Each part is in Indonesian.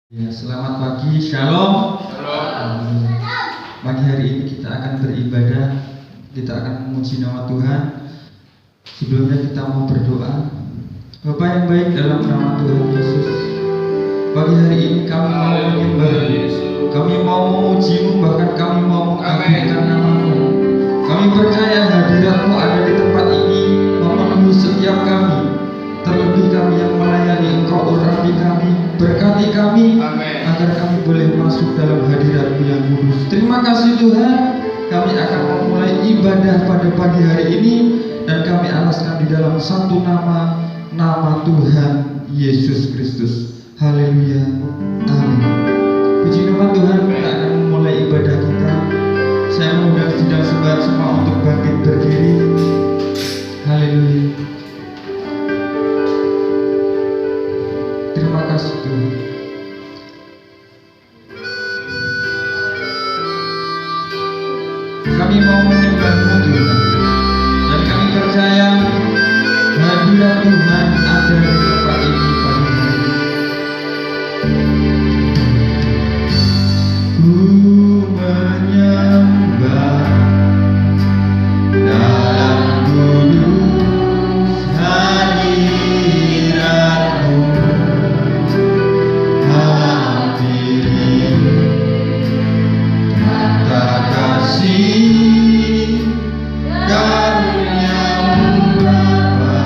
Ya, selamat pagi, shalom. Shalom. Pagi hari ini kita akan beribadah, kita akan memuji nama Tuhan. Sebelumnya kita mau berdoa. Bapa yang baik, dalam nama Tuhan Yesus, pagi hari ini kami mau menyembah, kami mau memuji-Mu, bahkan kami mau mengagungkan nama-Mu. Kami percaya hadirat-Mu ada di tempat ini, memenuhi setiap kami. Terlebih kami yang melayani Engkau, urapi kami, berkati kami, agar kami boleh masuk dalam hadirat-Mu yang kudus. Terima kasih Tuhan, kami akan memulai ibadah pada pagi hari ini, dan kami alaskan di dalam satu nama, nama Tuhan Yesus Kristus. Haleluya, amin. Puji nama Tuhan, kita akan memulai ibadah kita. Saya mengundang sidang sebat semua untuk bangkit berdiri. Haleluya. Terima kasih Tuhan. Kami mau menyembah-Mu Tuhan, dan kami percaya hadirat Tuhan ada di tempat ini pagi hari ini. Ku menyembah dalam kudus hadirat-Mu. Kasih karunia-Mu Bapa,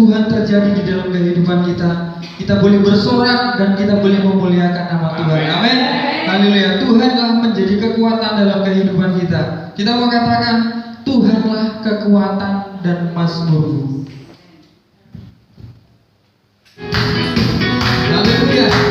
Tuhan terjadi di dalam kehidupan kita, kita boleh bersorak dan kita boleh memuliakan nama Tuhan. Amin. Haleluya. Tuhanlah menjadi kekuatan dalam kehidupan kita. Kita mau katakan, Tuhanlah kekuatan dan mazmurku. Haleluya.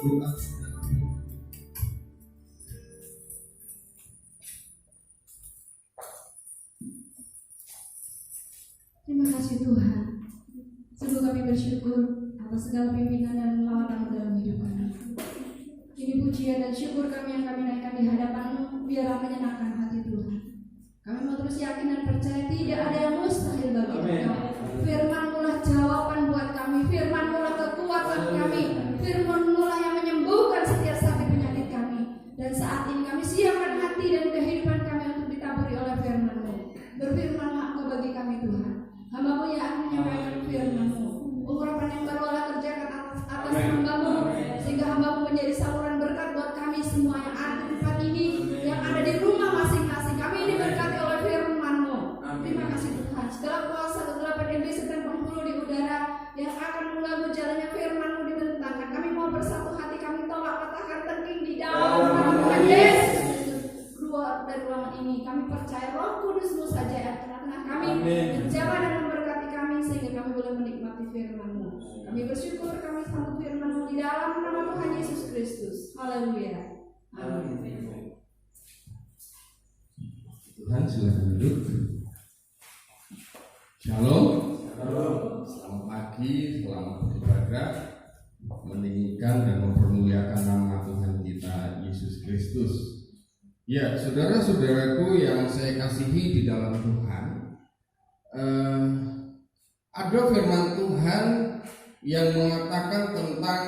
berdoa. Terima kasih Tuhan. Sungguh kami bersyukur atas segala pimpinan dan lawatan dalam hidup kami. Ini pujian dan syukur kami yang kami naikkan di hadapan-Mu, biarlah menyenangkan hati Tuhan. Kami mau terus yakin dan percaya tidak ada yang mustahil bagi Engkau. Firman-Mu lah jawaban buat kami, Firman-Mu lah kekuatan kami, Firman-Mu lah yang menyembuhkan setiap sakit penyakit kami. Dan saat ini kami siapkan hati dan kehidupan kami untuk ditaburi oleh Firman-Mu. Berfirmanlah Engkau bagi kami Tuhan. Hamba-Mu yang akan menyampaikan Firman-Mu. Urapan yang baru Allah kerjakan atas hamba-Mu, sehingga hamba-Mu menjadi saluran berkat buat kami semua yang ada di tempat ini, yang ada di rumah masing-masing. Kami diberkati oleh Firman-Mu. Terima kasih Tuhan. Segala kuasa kegelapan iblis dan penghulu di udara yang akan mengganggu jalannya Firman-Mu dibentangkan. Kami mau bersatu hati, kami tolak katakan tengking di dalam nama Tuhan Yesus. Keluar dari ruangan ini, kami percaya Roh Kudus-Mu saja yang tengah-tengah kami menjaga dan memberkati kami sehingga kami boleh menikmati Firman-Mu. Kami bersyukur kami sambut Firman-Mu di dalam nama Tuhan Yesus Kristus. Haleluya. Amin. Tuhan, silakan duduk. Shalom. Selamat pagi, selamat beribadah, meninggikan dan mempermuliakan nama Tuhan kita Yesus Kristus. Ya, saudara-saudaraku yang saya kasihi di dalam Tuhan, ada firman Tuhan yang mengatakan tentang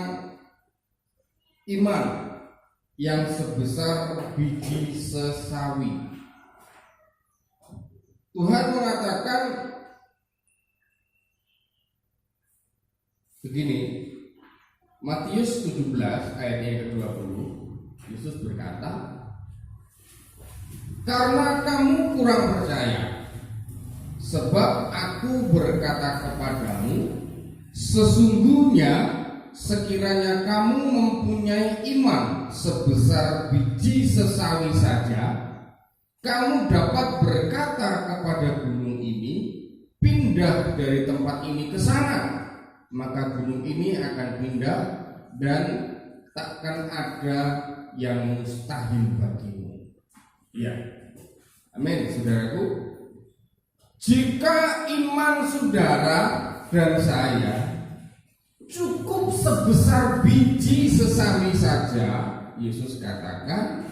iman yang sebesar biji sesawi. Tuhan mengatakan begini, Matius 17 ayat yang ke-20, Yesus berkata, "Karena kamu kurang percaya, sebab aku berkata kepadamu, sesungguhnya sekiranya kamu mempunyai iman sebesar biji sesawi saja, kamu dapat berkata kepada gunung ini, pindah dari tempat ini ke sana, maka gunung ini akan pindah dan takkan ada yang mustahil bagimu." Ya, amin, saudaraku. Jika iman saudara dan saya cukup sebesar biji sesawi saja, Yesus katakan,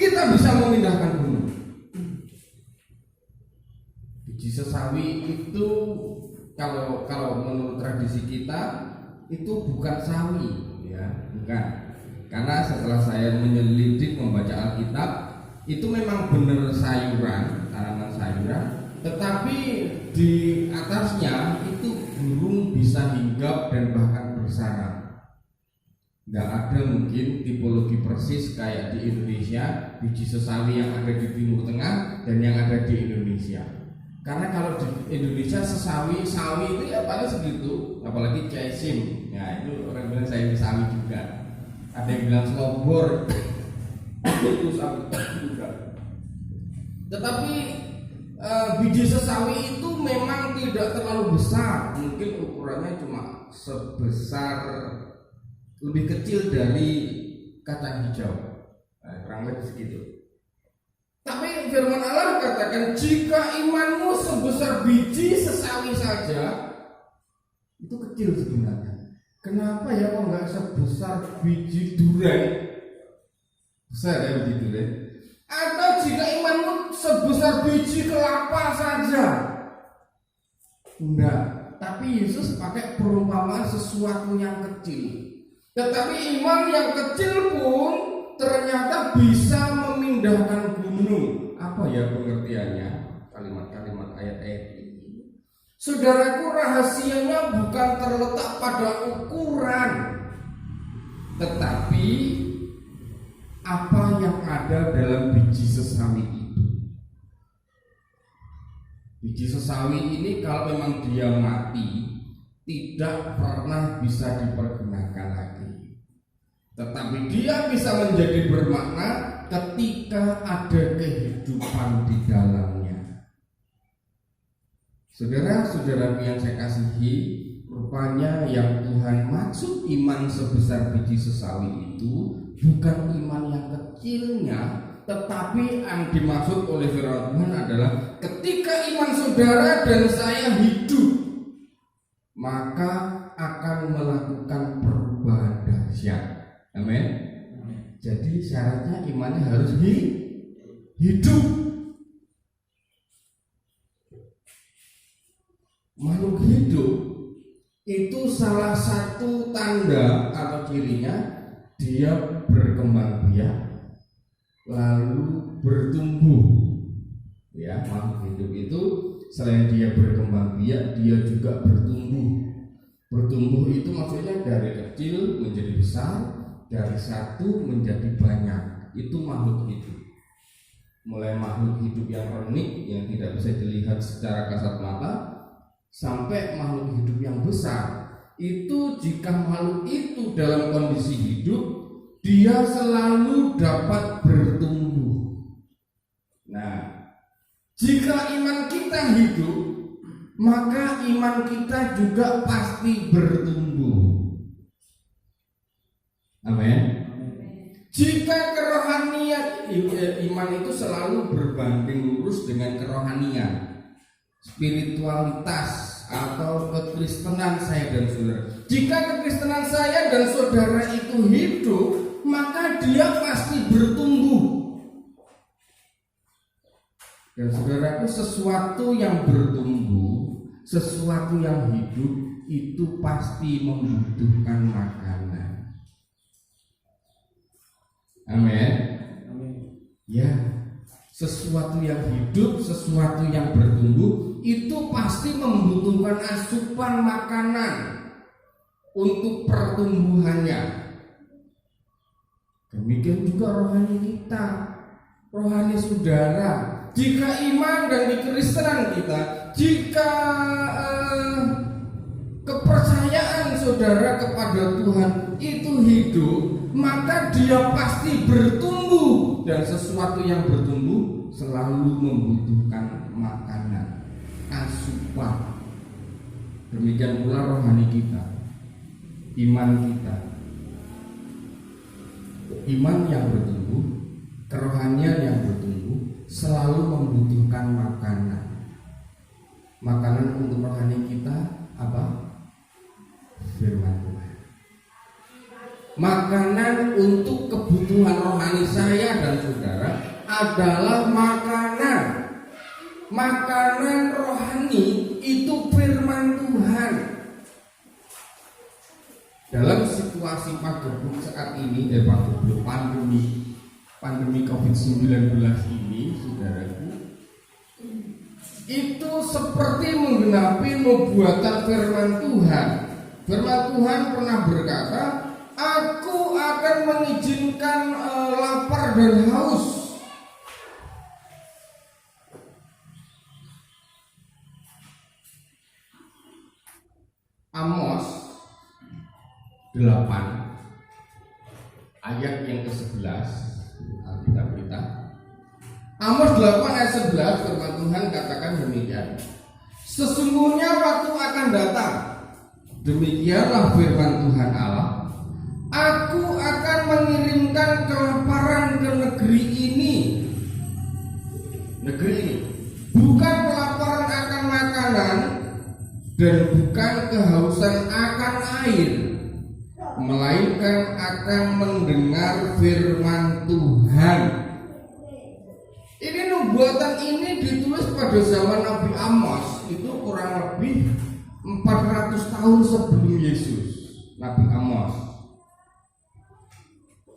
kita bisa memindahkan gunung. Biji sesawi itu kalau menurut tradisi kita itu bukan sawi, ya, bukan. Karena setelah saya menyelidik membaca Alkitab, itu memang benar sayuran, tanaman sayuran, tetapi di atasnya itu burung bisa hinggap dan bahkan bersarang. Nggak ada mungkin tipologi persis kayak di Indonesia, biji sesawi yang ada di Timur Tengah dan yang ada di Indonesia. Karena kalau di Indonesia sawi itu ya paling segitu, apalagi caisim, ya itu orang bilang sayur sawi juga. Ada yang bilang selobor, itu sawi juga. Tetapi biji sesawi itu memang tidak terlalu besar, mungkin ukurannya cuma sebesar, lebih kecil dari kacang hijau, kurang lebih segitu. Tapi firman Allah katakan, jika imanmu sebesar biji sesawi saja, itu kecil sebenarnya. Kenapa ya kok nggak sebesar biji durian? Besar ya biji durian. Atau jika imanmu sebesar biji kelapa saja? Enggak. Tapi Yesus pakai perumpamaan sesuatu yang kecil. Tetapi iman yang kecil pun ternyata bisa memindahkan gunung. Apa ya pengertiannya? Kalimat-kalimat ayat-ayat ini. Saudaraku, rahasianya bukan terletak pada ukuran, tetapi apa yang ada dalam biji sesawi itu. Biji sesawi ini kalau memang dia mati, tidak pernah bisa dipergunakan lagi. Tetapi dia bisa menjadi bermakna ketika ada kehidupan di dalamnya. Saudara-saudaraku yang saya kasihi, Rupanya yang Tuhan maksud iman sebesar biji sesawi itu bukan iman yang kecilnya, tetapi yang dimaksud oleh firman Tuhan adalah ketika iman saudara dan saya hidup, maka akan melakukan perubahan dahsyat. Amin. Jadi syaratnya imannya harus hidup. Makhluk hidup itu salah satu tanda atau cirinya dia berkembang biak lalu bertumbuh. Ya, makhluk hidup itu selain dia berkembang biak, dia juga bertumbuh. Bertumbuh itu maksudnya dari kecil menjadi besar, dari satu menjadi banyak. Itu makhluk hidup. Mulai makhluk hidup yang renik yang tidak bisa dilihat secara kasat mata, sampai makhluk hidup yang besar. Itu jika makhluk itu dalam kondisi hidup, dia selalu dapat bertumbuh. Nah, jika iman kita hidup, maka iman kita juga pasti bertumbuh. Amin. Jika kerohanian, iman itu selalu berbanding lurus dengan kerohanian, spiritualitas atau kekristenan saya dan saudara. Jika kekristenan saya dan saudara itu hidup, maka dia pasti bertumbuh. Dan saudaraku, sesuatu yang bertumbuh, sesuatu yang hidup itu pasti membutuhkan makanan. Amin. Ya, sesuatu yang hidup, sesuatu yang bertumbuh itu pasti membutuhkan asupan makanan untuk pertumbuhannya. Demikian juga rohani kita, rohani saudara. Jika iman dan kekristenan kita, jika kepercayaan saudara kepada Tuhan itu hidup, maka dia pasti bertumbuh, dan sesuatu yang bertumbuh selalu membutuhkan makanan, asupan. Demikian pula rohani kita, iman kita. Iman yang bertumbuh, kerohanian yang bertumbuh selalu membutuhkan makanan. Makanan untuk rohani kita apa? Firman Tuhan. Makanan untuk kebutuhan rohani saya dan saudara adalah makanan. Makanan rohani itu firman Tuhan. Dalam situasi pandemi saat ini, pandemi COVID-19 ini, saudaraku, itu seperti menggenapi nubuatan firman Tuhan. Firman Tuhan pernah berkata, Aku akan mengizinkan lapar dan haus. Amos 8 ayat yang ke-11, Alkitab kita. Amos 8 ayat 11, firman Tuhan katakan demikian. Sesungguhnya waktu akan datang, demikianlah firman Tuhan Allah, Aku akan mengirimkan kelaparan ke negeri ini. Negeri ini bukan kelaparan akan makanan dan bukan kehausan akan air, melainkan akan mendengar firman Tuhan. Ini nubuatan ini ditulis pada zaman Nabi Amos, itu kurang lebih 400 tahun sebelum Yesus. Nabi Amos,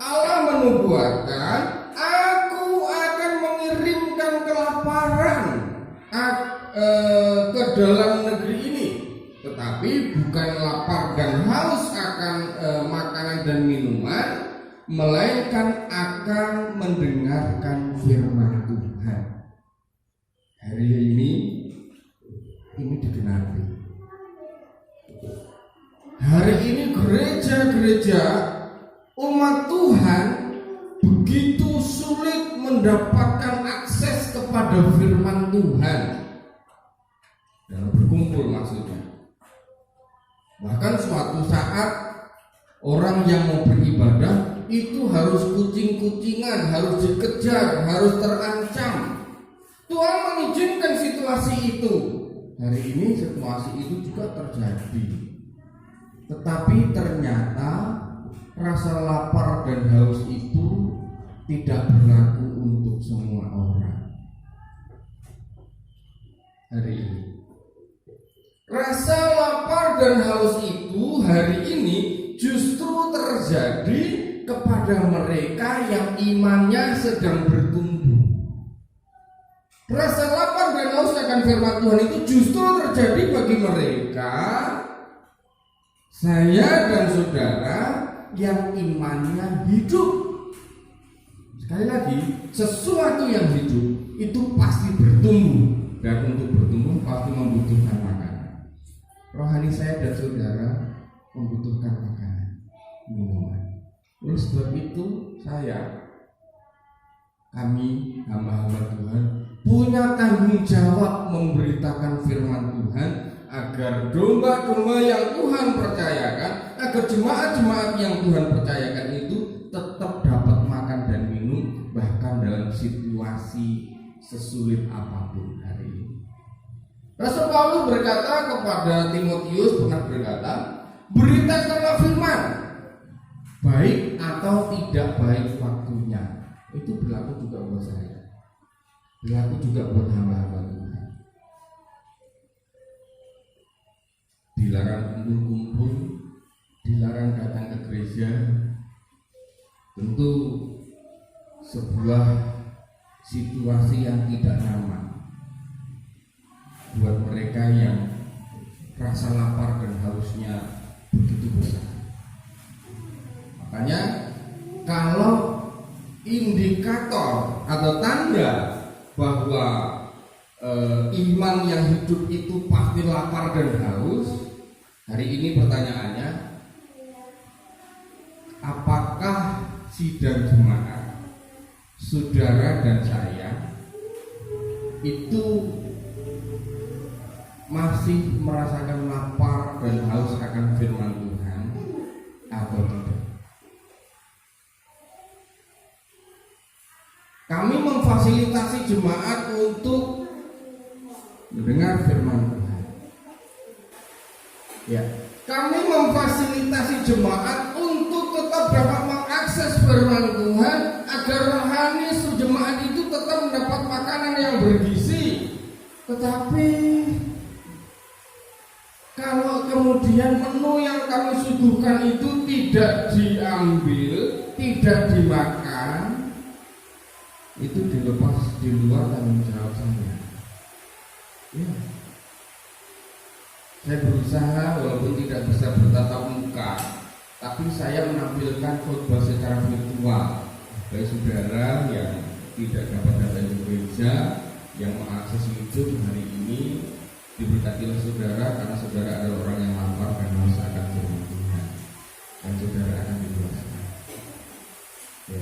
Allah menubuatkan, Aku akan mengirimkan kelaparan ke dalam negeri ini, tetapi bukan lapar dan haus akan makanan dan minuman, melainkan akan mendengarkan firman Tuhan. Hari ini digenapi. Hari ini gereja-gereja umat Tuhan begitu sulit mendapatkan akses kepada firman Tuhan dalam berkumpul maksudnya. Bahkan suatu saat orang yang mau beribadah itu harus kucing-kucingan, harus dikejar, harus terancam. Tuhan mengizinkan situasi itu. Hari ini situasi itu juga terjadi. Tetapi ternyata rasa lapar dan haus itu tidak berlaku untuk semua orang hari ini. Rasa lapar dan haus itu hari ini justru terjadi kepada mereka yang imannya sedang bertumbuh. Rasa lapar dan haus akan firman Tuhan itu justru terjadi bagi mereka, saya dan saudara, yang imannya hidup. Sekali lagi, sesuatu yang hidup itu pasti bertumbuh, dan untuk bertumbuh pasti membutuhkan makanan. Rohani saya dan saudara membutuhkan makanan, minuman. Oleh sebab itu kami hamba-hamba Tuhan punya tanggung jawab memberitakan firman Tuhan agar domba-domba yang Tuhan percayakan, agar jemaat-jemaat yang Tuhan percayakan itu tetap dapat makan dan minum bahkan dalam situasi sesulit apapun hari ini. Rasul Paulus berkata kepada Timotius, pernah berkata, beritakanlah firman, baik atau tidak baik waktunya. Itu berlaku juga buat saya, berlaku juga buat hamba-hamba Tuhan. Dilarang kumpul-kumpul, dilarang datang ke gereja, tentu sebuah situasi yang tidak nyaman buat mereka yang rasa lapar dan hausnya begitu besar. Makanya kalau indikator atau tanda bahwa iman yang hidup itu pasti lapar dan haus, hari ini pertanyaannya, apakah sidang jemaat, saudara dan saya itu masih merasakan lapar dan haus akan firman Tuhan atau tidak? Kami memfasilitasi jemaat untuk mendengar firman Tuhan. Ya, kami memfasilitasi jemaat untuk tetap dapat mengakses firman Tuhan agar rohani jemaat itu tetap mendapat makanan yang bergizi. Tetapi kalau kemudian menu yang kami suguhkan itu tidak diambil, tidak dimakan, itu dilepas di luar tanggung jawab saya. Ya. Saya berusaha walaupun tidak bisa bertatap muka, tapi saya menampilkan khotbah secara virtual bagi saudara yang tidak dapat datang ke gereja, yang mengakses YouTube hari ini. Diberkatilah saudara, karena saudara adalah orang yang lapar dan haus akan firman Tuhan, dan saudara akan dibebaskan. Ya.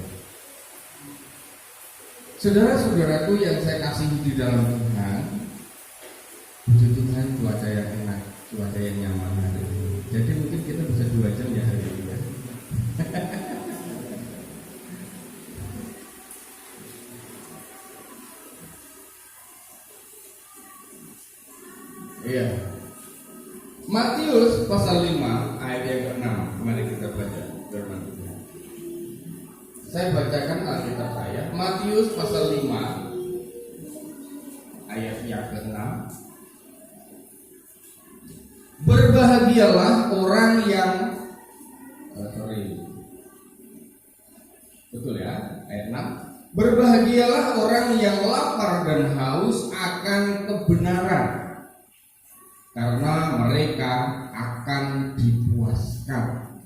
Saudara-saudaraku yang saya kasihi di dalam Tuhan, puji Tuhan cuaca yang enak, cuaca yang nyaman hari ini. Jadi mungkin kita bisa 2 jam ya hari ini ya. Iya. Matius pasal 5 ayat yang ke-6. Mari kita baca firman Tuhan. Saya bacakan Alkitab saya. Matius pasal 5 ayat yang ke-6. Berbahagialah orang yang betul ya, ayat 6. Berbahagialah orang yang lapar dan haus akan kebenaran, karena mereka akan dipuaskan.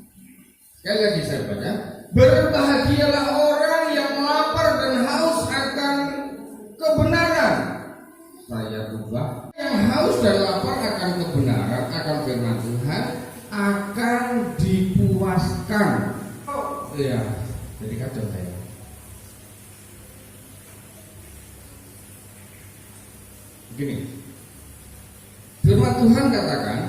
Sekali lagi saya baca. Berbahagialah orang yang lapar dan haus akan kebenaran. Saya ubah. Yang haus dan lapar akan kebenaran, akan firman Tuhan, akan dipuaskan. Oh, iya. Jadi kacau saya. Begini. Firman Tuhan katakan,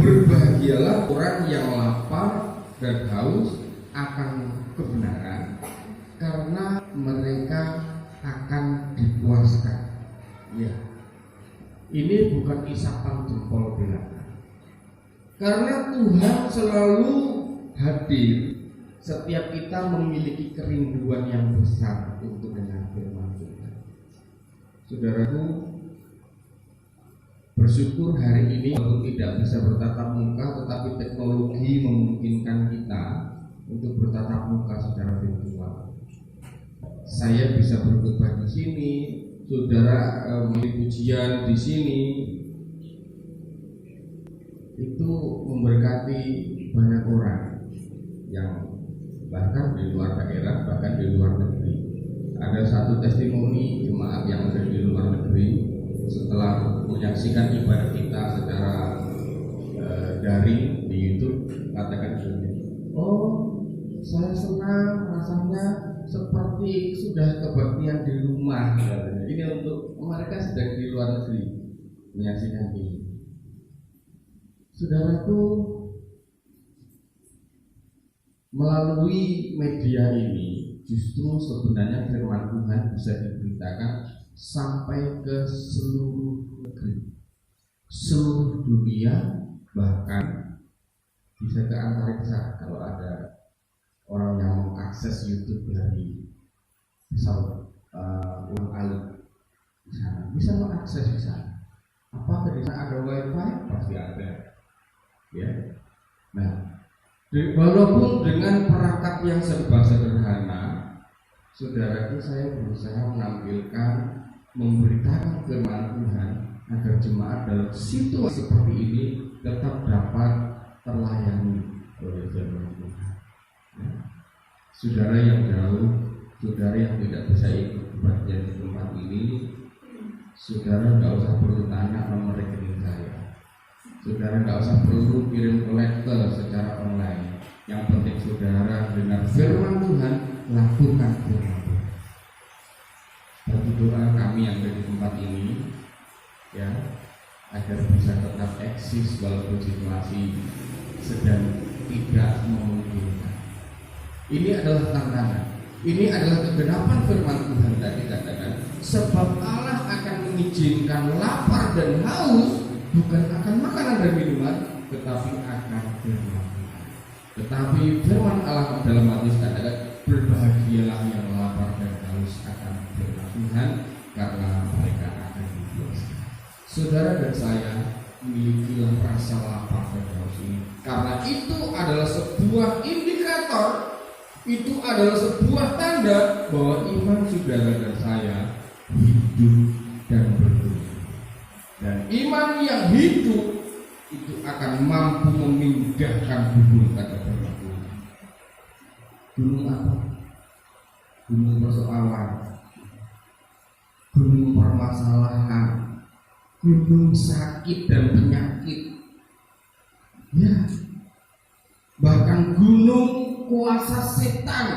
Berbahagialah orang yang lapar dan haus akan kebenaran, karena mereka akan dipuaskan. Ya, ini bukan isapan jempol belaka, karena Tuhan selalu hadir setiap kita memiliki kerinduan yang besar untuk dengar firman Tuhan. Saudaraku, bersyukur hari ini walaupun tidak bisa bertatap muka, tetapi teknologi memungkinkan kita untuk bertatap muka secara virtual. Saya bisa berkhotbah di sini, saudara memiliki pujian di sini, itu memberkati banyak orang yang bahkan di luar daerah, bahkan di luar negeri. Ada satu testimoni jemaat yang ada di luar negeri setelah menyaksikan ibadah kita secara daring di YouTube, katakan begini, oh saya senang rasanya seperti sudah kebaktian di rumah. Ini untuk mereka sedang di luar negeri menyaksikan ini. Saudaraku, melalui media ini justru sebenarnya firman Tuhan bisa diberitakan sampai ke seluruh negeri, seluruh dunia, bahkan bisa ke antariksa. Kalau ada orang yang mengakses YouTube dari misal ulang alik di sana, bisa mengakses di sana. Apakah di sana ada wifi? Pasti ada, ya. Nah, walaupun dengan perangkat yang serba sederhana, saudaraku, saya berusaha menampilkan, memberitakan firman Tuhan agar jemaat dalam situasi seperti ini tetap dapat terlayani oleh firman Tuhan. Saudara yang jauh, saudara yang tidak bisa ikut bagian di tempat ini, saudara nggak usah perlu tanya nomor rekening saya. Saudara nggak usah perlu kirim kolektor secara online. Yang penting saudara dengar firman Tuhan, lakukan firman Tuhan. Bagi doa kami yang ada di tempat ini, ya, agar bisa tetap eksis walaupun situasi sedang tidak memungkinkan. Ini adalah tantangan. Ini adalah kegenapan firman Tuhan tadi katakan, sebab Allah akan mengizinkan lapar dan haus bukan akan makanan dan minuman, tetapi akan firman Tuhan. Tetapi firman Allah dalam Matius katakan, berbahagialah yang lapar dan haus akan firman Tuhan, karena mereka akan dipuaskan. Saudara dan saya milikilah rasa lapar dan haus ini, karena itu adalah sebuah indikator, itu adalah sebuah tanda bahwa iman saudara dan saya hidup dan bertumbuh. Dan iman yang hidup itu akan mampu memindahkan gunung, kata firman Tuhan. Gunung apa? Gunung persoalan, gunung permasalahan, gunung sakit dan penyakit, ya, bahkan gunung kuasa setan.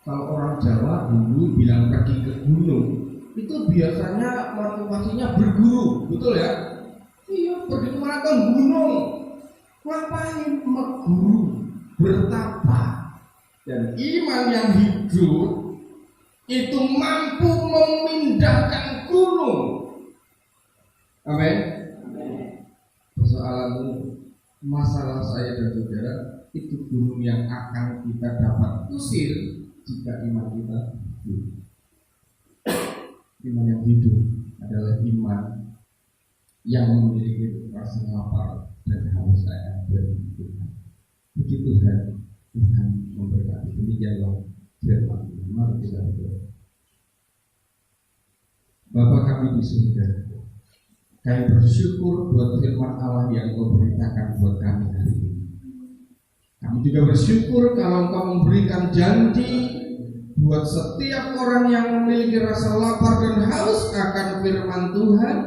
Kalau orang Jawa dulu bilang pergi ke gunung, itu biasanya motivasinya berguru, betul ya? Iya, pergi kemana ke gunung? Ngapain? Meguru, bertapa. Dan iman yang hidup itu mampu memindahkan gunung. Amin. Persoalan masalah saya dan saudara itu gunung yang akan kita dapat usir jika iman kita hidup. Iman yang hidup adalah iman yang memiliki rasa lapar dan haus akan Tuhan. Puji Tuhan, Tuhan memberkati. Demikianlah firman Tuhan. Mari kita berdoa. Bapa kami di surga, kami bersyukur buat firman Allah yang Kau beritakan buat kami hari ini. Kami juga bersyukur kalau Engkau memberikan janji buat setiap orang yang memiliki rasa lapar dan haus akan firman Tuhan,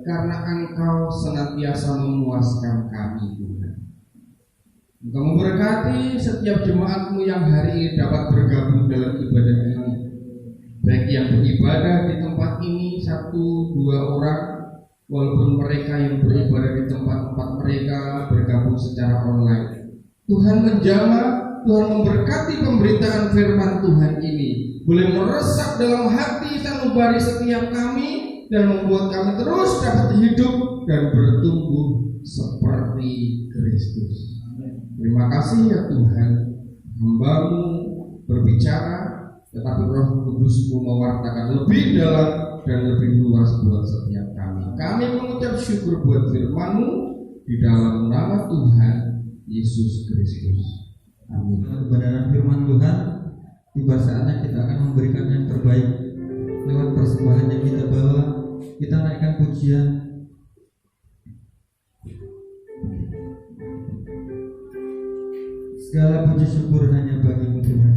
karena Engkau senantiasa memuaskan kami, Tuhan. Engkau memberkati setiap jemaat-Mu yang hari ini dapat bergabung dalam ibadah ini, baik yang beribadah di tempat ini 1-2 orang walaupun mereka yang beribadah di tempat-tempat mereka bergabung secara online. Tuhan menjamah, Tuhan memberkati pemberitaan firman Tuhan ini, boleh meresap dalam hati sanubari setiap kami dan membuat kami terus dapat hidup dan bertumbuh seperti Kristus. Terima kasih ya Tuhan, hamba-Mu berbicara, tetapi Roh Kudus-Mu mewartakan lebih dalam dan lebih luas buat setiap kami. Kami mengucap syukur buat firman-Mu di dalam nama Tuhan Yesus Kristus. Amin. Kebenaran firman Tuhan, tiba saatnya kita akan memberikan yang terbaik lewat persembahan yang kita bawa. Kita naikkan pujian. Segala puji syukur hanya bagi-Mu Tuhan.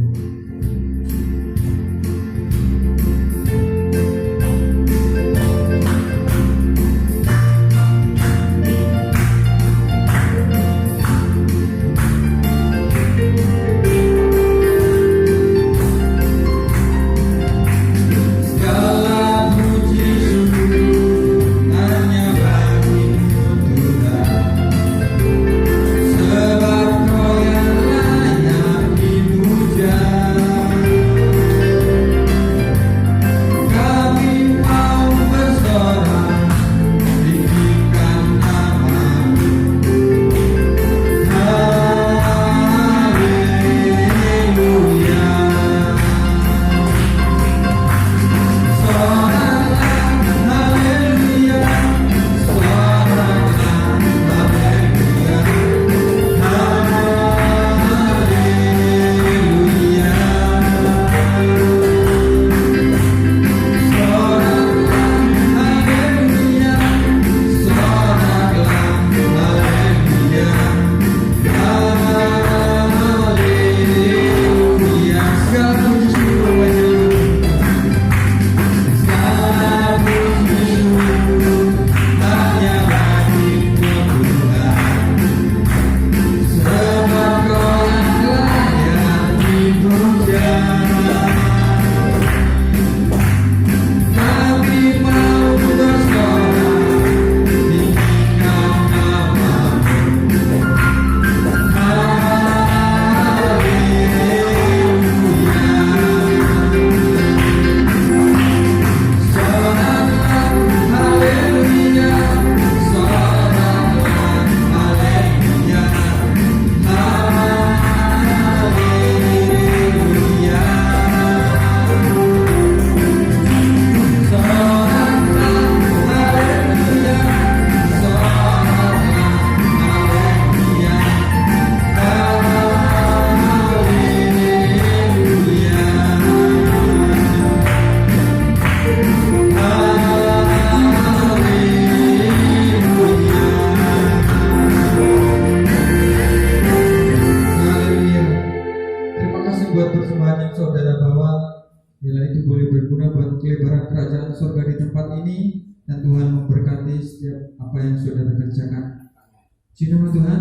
Di nama Tuhan,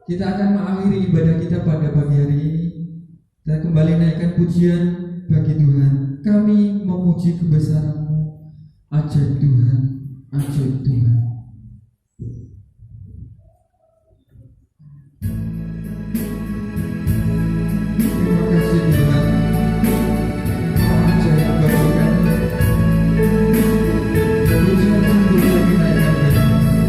kita akan mengakhiri ibadah kita pada pagi hari ini. Kita kembali naikkan pujian bagi Tuhan. Kami memuji kebesaran-Mu, ajaib Tuhan, ajaib Tuhan. Terima kasih Tuhan, ajaib bagi kami. Pujian boleh dinaikkan bagi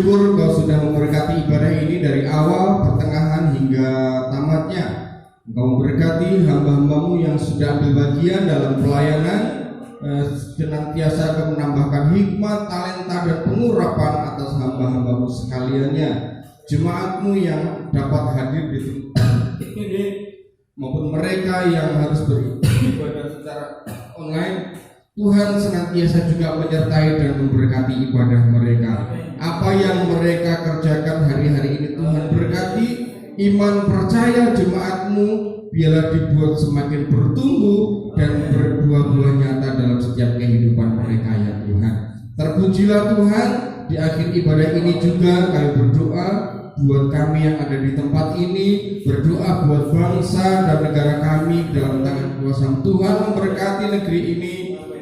bersyukur Engkau sudah memberkati ibadah ini dari awal, pertengahan hingga tamatnya. Engkau memberkati hamba-hambamu yang sudah ambil bagian dalam pelayanan, senantiasa menambahkan hikmat, talenta, dan pengurapan atas hamba-hambamu sekaliannya. Jemaatmu yang dapat hadir di tempat ini maupun mereka yang harus beribadah secara online, Tuhan senantiasa juga menyertai dan memberkati ibadah mereka. Apa yang mereka kerjakan hari-hari ini Tuhan berkati. Iman percaya jemaatmu biarlah dibuat semakin bertumbuh dan berbuah-buah nyata dalam setiap kehidupan mereka ya Tuhan. Terpujilah Tuhan. Di akhir ibadah ini juga kami berdoa buat kami yang ada di tempat ini, berdoa buat bangsa dan negara kami dalam tangan kuasa Tuhan. Memberkati negeri ini,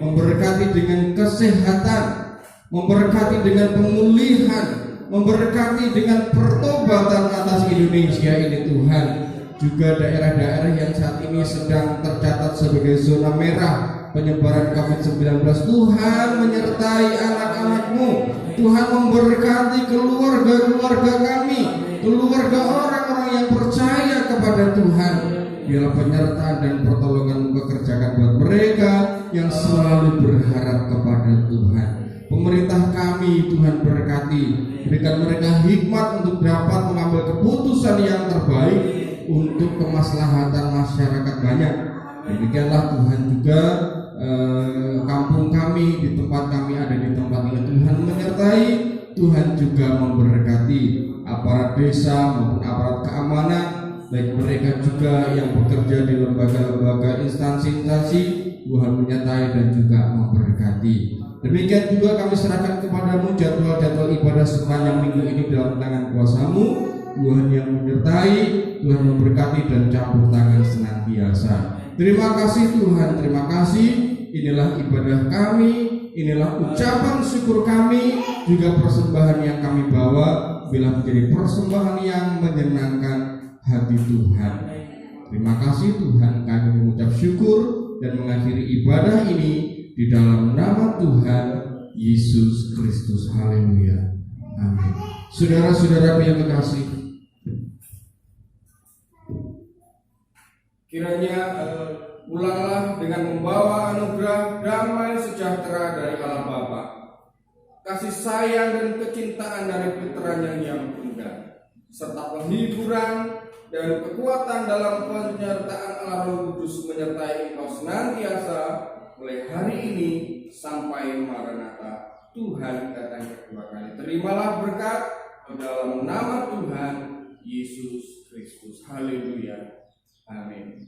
memberkati dengan kesehatan, memberkati dengan pemulihan, memberkati dengan pertobatan atas Indonesia ini Tuhan. Juga daerah-daerah yang saat ini sedang tercatat sebagai zona merah penyebaran COVID-19, Tuhan menyertai anak-anak-Mu. Tuhan memberkati keluarga-keluarga kami, keluarga orang-orang yang percaya kepada Tuhan. Biarlah penyertaan dan pertolongan-Mu kerjakan buat mereka yang selalu berharap kepada Tuhan. Pemerintah kami Tuhan berkati, berikan mereka hikmat untuk dapat mengambil keputusan yang terbaik untuk kemaslahatan masyarakat banyak. Demikianlah Tuhan juga kampung kami, di tempat kami ada di tempat ini Tuhan menyertai. Tuhan juga memberkati aparat desa maupun aparat keamanan, baik mereka juga yang bekerja di lembaga-lembaga instansi-instansi. Tuhan menyertai dan juga memberkati. Demikian juga kami serahkan kepadamu jadwal-jadwal ibadah sepanjang minggu ini dalam tangan kuasa-Mu. Tuhan yang menyertai, Tuhan memberkati dan campur tangan senantiasa. Terima kasih Tuhan, terima kasih. Inilah ibadah kami, inilah ucapan syukur kami, juga persembahan yang kami bawa bila menjadi persembahan yang menyenangkan hati Tuhan. Terima kasih Tuhan, kami mengucap syukur dan mengakhiri ibadah ini di dalam nama Tuhan Yesus Kristus. Haleluya. Amin. Saudara-saudara yang kekasih, kiranya pulanglah dengan membawa anugerah damai sejahtera dari Allah Bapa, kasih sayang dan kecintaan dari putranya yang tunggal, serta penghiburan dan kekuatan dalam penyertaan Allah Roh Kudus menyertai engkau senantiasa mulai hari ini sampai Maranatha. Tuhan datang kedua kali. Terimalah berkat di dalam nama Tuhan Yesus Kristus. Haleluya. Amin.